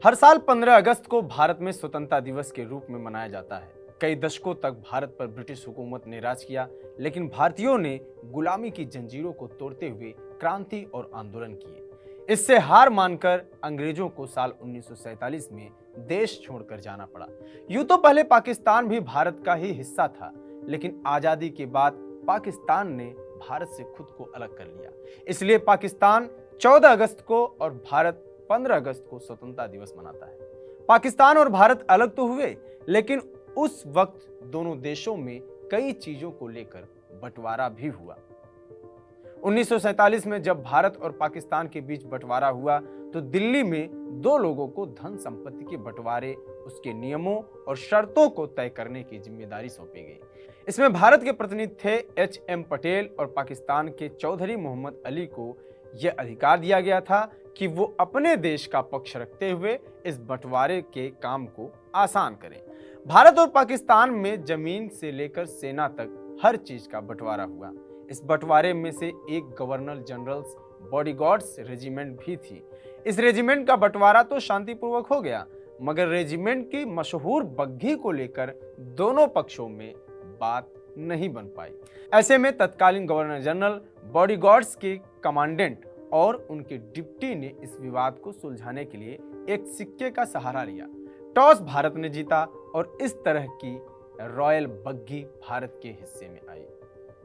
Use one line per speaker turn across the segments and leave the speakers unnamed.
हर साल 15 अगस्त को भारत में स्वतंत्रता दिवस के रूप में मनाया जाता है। कई दशकों तक भारत पर ब्रिटिश हुकूमत ने राज किया, लेकिन भारतीयों ने गुलामी की जंजीरों को तोड़ते हुए क्रांति और आंदोलन किए। इससे हार मानकर अंग्रेजों को साल 1947 में देश छोड़कर जाना पड़ा। यूं तो पहले पाकिस्तान भी भारत का ही हिस्सा था, लेकिन आजादी के बाद पाकिस्तान ने भारत से खुद को अलग कर लिया। इसलिए पाकिस्तान 14 अगस्त को और भारत 15 अगस्त को स्वतंत्रता दिवस मनाता है। पाकिस्तान और भारत अलग तो हुए, लेकिन उस वक्त दोनों देशों में कई चीजों को लेकर बंटवारा भी हुआ। 1947 में जब भारत और पाकिस्तान के बीच बंटवारा हुआ तो दिल्ली में दो लोगों को धन संपत्ति के बंटवारे, उसके नियमों और शर्तों को तय करने की जिम्मेदारी सौंपी गई। इसमें भारत के प्रतिनिधि थे एच.एम. पटेल और पाकिस्तान के चौधरी मोहम्मद अली को यह अधिकार दिया गया था कि वो अपने देश का पक्ष रखते हुए इस बंटवारे के काम को आसान करें। भारत और पाकिस्तान में जमीन से लेकर सेना तक हर चीज का बंटवारा हुआ। इस बंटवारे में से एक गवर्नर जनरल्स बॉडीगार्ड्स रेजिमेंट भी थी। इस रेजिमेंट का बंटवारा तो शांतिपूर्वक हो गया, मगर रेजिमेंट की मशहूर बग्घी को लेकर दोनों पक्षों में बात नहीं बन पाई। ऐसे में तत्कालीन गवर्नर जनरल, बॉडीगार्ड्स के कमांडेंट और उनके डिप्टी ने इस विवाद को सुलझाने के लिए एक सिक्के का सहारा लिया। टॉस भारत ने जीता और इस तरह की रॉयल बग्घी भारत के हिस्से में आई।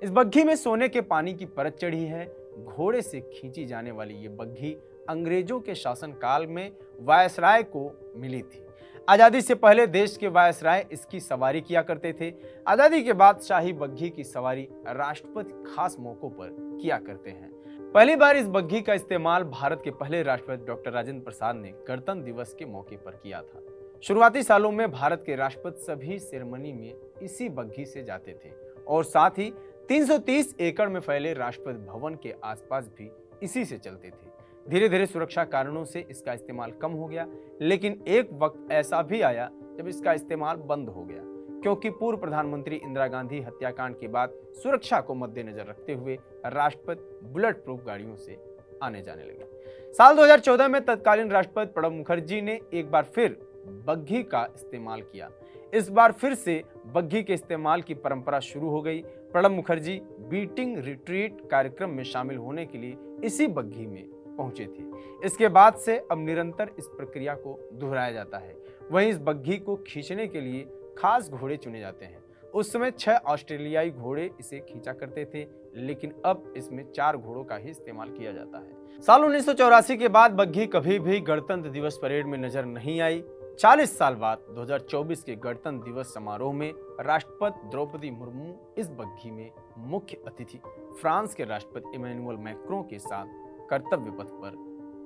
इस बग्घी में सोने के पानी की परत चढ़ी है। घोड़े से खींची जाने वाली ये बग्घी अंग्रेजों के शासनकाल में वायसराय को मिली थी। आजादी से पहले देश के वायसराय इसकी सवारी किया करते थे। आजादी के बाद शाही बग्घी की सवारी राष्ट्रपति खास मौकों पर किया करते हैं। पहली बार इस बग्घी का इस्तेमाल भारत के पहले राष्ट्रपति डॉक्टर राजेंद्र प्रसाद ने गणतंत्र दिवस के मौके पर किया था। शुरुआती सालों में भारत के राष्ट्रपति सभी सेरेमनी में इसी बग्घी से जाते थे और साथ ही 330 एकड़ में फैले राष्ट्रपति भवन के आसपास भी इसी से चलते थे। धीरे धीरे सुरक्षा कारणों से इसका इस्तेमाल कम हो गया, लेकिन एक वक्त ऐसा भी आया जब इसका इस्तेमाल बंद हो गया, क्योंकि पूर्व प्रधानमंत्री इंदिरा गांधी हत्याकांड के बाद सुरक्षा को मद्देनजर रखते हुए राष्ट्रपति बुलेट प्रूफ गाड़ियों से आने जाने लगे। साल 2014 में तत्कालीन राष्ट्रपति प्रणब मुखर्जी ने एक बार फिर बग्घी का इस्तेमाल किया। इस बार फिर से बग्घी के इस्तेमाल की परंपरा शुरू हो गई। प्रणब मुखर्जी बीटिंग रिट्रीट कार्यक्रम में शामिल होने के लिए इसी बग्घी में पहुंचे थे। इसके बाद से अब निरंतर इस प्रक्रिया को दोहराया जाता है। वहीं इस बग्घी को खींचने के लिए खास घोड़े चुने जाते हैं। उस समय 6 ऑस्ट्रेलियाई घोड़े इसे खींचा करते थे, लेकिन अब इसमें 4 घोड़ों का ही इस्तेमाल किया जाता है। साल 1984 के बाद बग्घी कभी भी गणतंत्र दिवस परेड में नजर नहीं आई। 40 साल बाद 2024 के गणतंत्र दिवस समारोह में राष्ट्रपति द्रौपदी मुर्मू इस बग्घी में मुख्य अतिथि फ्रांस के राष्ट्रपति इमैनुअल मैक्रों के साथ कर्तव्य पथ पर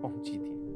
पहुंची थी।